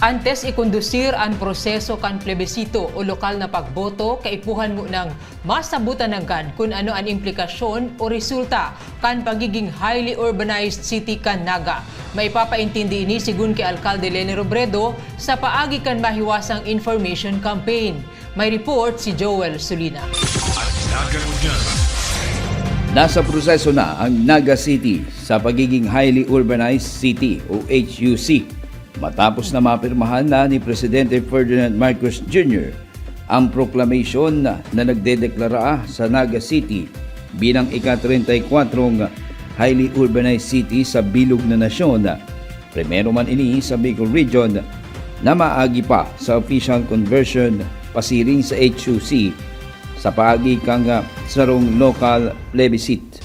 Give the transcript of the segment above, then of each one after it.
Antes ikondusir ang proseso kan plebisito o lokal na pagboto, kaipuhan mo ng masabutan ng kan kung ano ang implikasyon o resulta kan pagiging highly urbanized city kan Naga. May papaintindi ini sigun kay Alcalde Leni Robredo sa paagi kan mahiwasang information campaign. May report si Joel Sulina. Nasa proseso na ang Naga City sa pagiging highly urbanized city o HUC. Matapos na mapirmahan na ni Presidente Ferdinand Marcos Jr. ang proclamation na nagdedeklara sa Naga City bilang ika-34 highly urbanized city sa bilog na nasyon. Primero man ini sa Bicol Region na maagi pa sa official conversion pasiring sa HUC sa paagi kang sarong local plebiscite.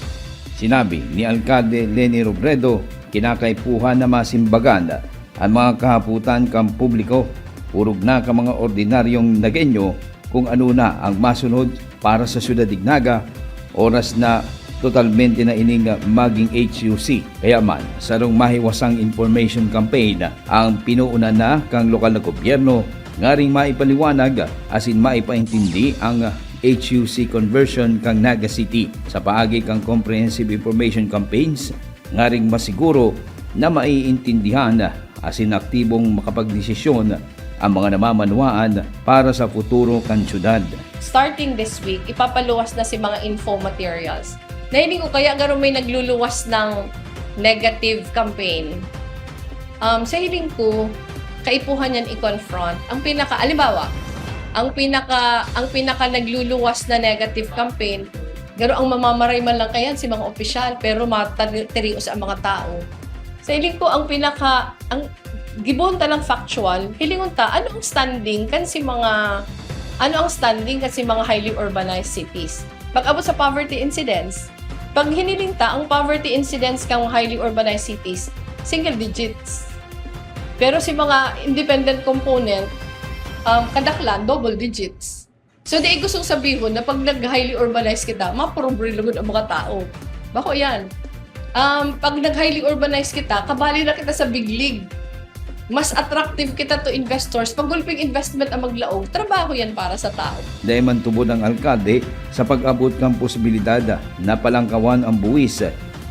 Sinabi ni Alcalde Leni Robredo, kinakaipuhan na masimbagan ang mga kahaputan kang publiko, urog na ka mga ordinaryong Nagenyo kung ano na ang masunod para sa syudad Naga, oras na totalmente na ining maging HUC. Kaya man, sarong mahiwasang information campaign ang pinuuna na kang lokal na gobyerno, nga ring maipaliwanag asin maipaintindi ang HUC conversion kang Naga City sa paagi kang comprehensive information campaigns, nga ring masiguro na maiintindihan asin aktibong makapagdesisyon ang mga namamanuaan para sa futuro kan syudad. Starting this week, ipapaluwas na si mga info materials. Nahiling ko kaya gano'n may nagluluwas ng negative campaign. Sa hiling ko, kaipuhan yan i-confront. Alimbawa, ang pinaka nagluluwas na negative campaign, gano'n ang mamamaray man lang kayan si mga opisyal, pero matirios ang mga tao. Sa hiling ko, ang gibon talang factual, hilingon ta, ano ang standing kan si mga highly urbanized cities. Pag-abot sa poverty incidence, pag hiniling ta, ang poverty incidence kang highly urbanized cities, single digits. Pero si mga independent component, kadaklan, double digits. So, di gustong sabihin na pag nag-highly urbanized kita, maproblilugod ang mga tao. Bako yan. Pag nag-highly urbanized kita, kabali na kita sa big league. Mas attractive kita to investors. Pag gulping investment ang maglaog, trabaho yan para sa tao. Dahil man tubod ng alkalde sa pag-abot ng posibilidad na palangkawan ang buwis,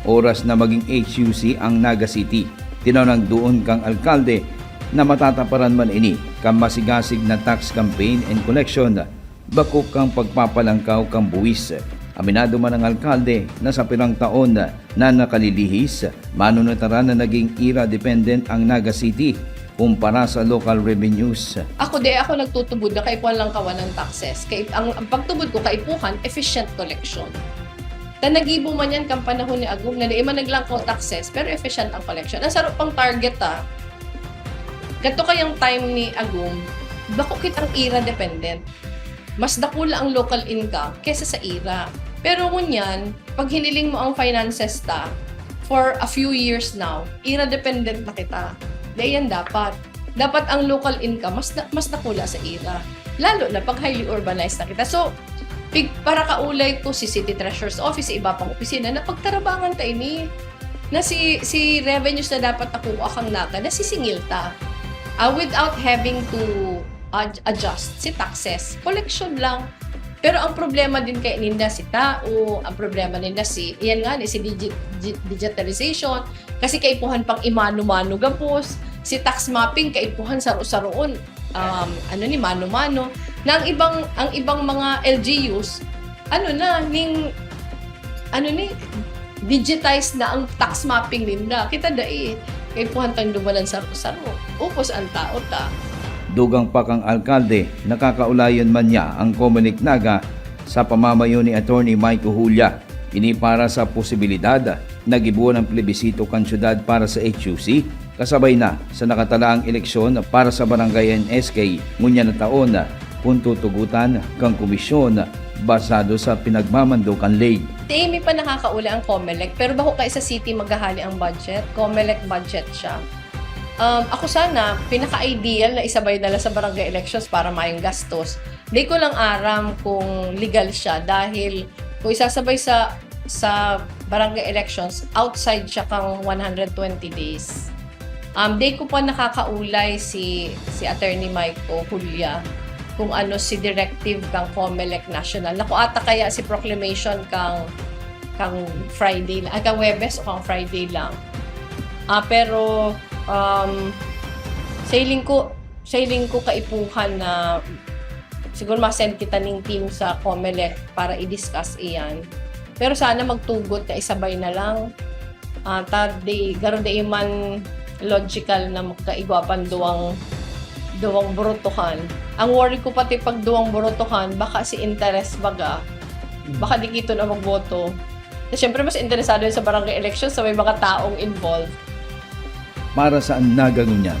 oras na maging HUC ang Naga City. Tinanang doon kang alkalde na matataparan man ini kang masigasig na tax campaign and collection, bako kang pagpapalangkaw kang buwis. Aminado man ang alkalde na sa pirang taon na nakalilihis, manunataran na naging era-dependent ang Naga City kumpara sa local revenues. Ako nagtutubod na kaipuhan lang kawan ng taxes. Ang pagtubod ko kaipuhan, efficient collection. Nagibo man yan kang panahon ni Agum na naima naglangkaw taxes pero efficient ang collection. Ang sarap pang target Gato kayang time ni Agum, bako kitang era-dependent. Mas dakula ang local income kesa sa era. Pero ngunyan, pag hiniling mo ang finances for a few years now, era-dependent na kita. Dahil yan dapat. Dapat ang local income mas dakula sa era. Lalo na pag highly urbanized na kita. So, para kaulay ko si City Treasurer's Office, iba pang opisina, na pagtarabangan ta ini, na si revenues na dapat nakuha kang Naga, na sisingil ta. Without having to adjust si taxes, collection lang. Pero ang problema din kay ninda si tao, ang problema ninda si digitalization, kasi kaipuhan pang imano-mano gapos, si tax mapping kaipuhan saro-saroon, mano-mano. Na ang ibang mga LGUs, digitize na ang tax mapping ninda. Kita kaipuhan tang dumalan saro-saro. Upos ang tao Dugang pa kang alkalde, nakakaulayan man niya ang Comelec Naga sa pamamayo ni Attorney Mike Julia. Ini para sa posibilidad na gibuon ang plebisito kan syudad para sa HUC, kasabay na sa nakatalaang eleksyon para sa barangay NSK ngunya na taon kung tutugutan kang komisyon basado sa pinagmamando kan lay. May pa nakakaula ang Comelec, pero bako kay sa city maghahali ang budget, Comelec budget siya. Ako sana, pinaka-ideal na isabay nila sa barangay elections para mayong gastos. Di ko lang aram kung legal siya dahil kung isasabay sa barangay elections, outside siya kang 120 days. Day ko pa nakakaulay si Attorney Maiko Julia kung ano si directive kang COMELEC National. Naku ata kaya si proclamation kang Friday, kang Webes o kang Friday lang. Pero sailing ko kaipuhan na siguro ma-send kita ng team sa COMELEC para i-discuss iyan. Pero sana magtugot na isabay na lang. Garon de man logical na magkaigwapan duwang burutuhan. Ang worry ko pati pag duwang burutuhan, baka si interest baga, baka di kito na magboto. Siyempre mas interesado yun sa barangay election sa may mga taong involved. Para sa Nagangunyan,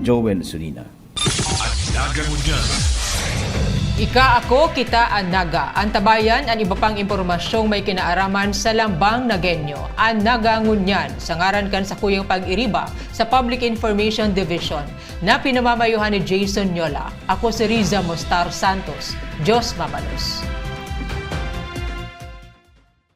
Joel Sulina. Nagangunyan. Ika ako, kita ang Naga. Ang tabayan, ang iba pang impormasyong may kinaaraman sa Lambang Nagenyo. Ang Nagangunyan, sa ngaran kan sa Kuyang Pag-iriba sa Public Information Division na pinamamayuhan ni Jason Nyola. Ako si Riza Mostar Santos. Diyos mamalos.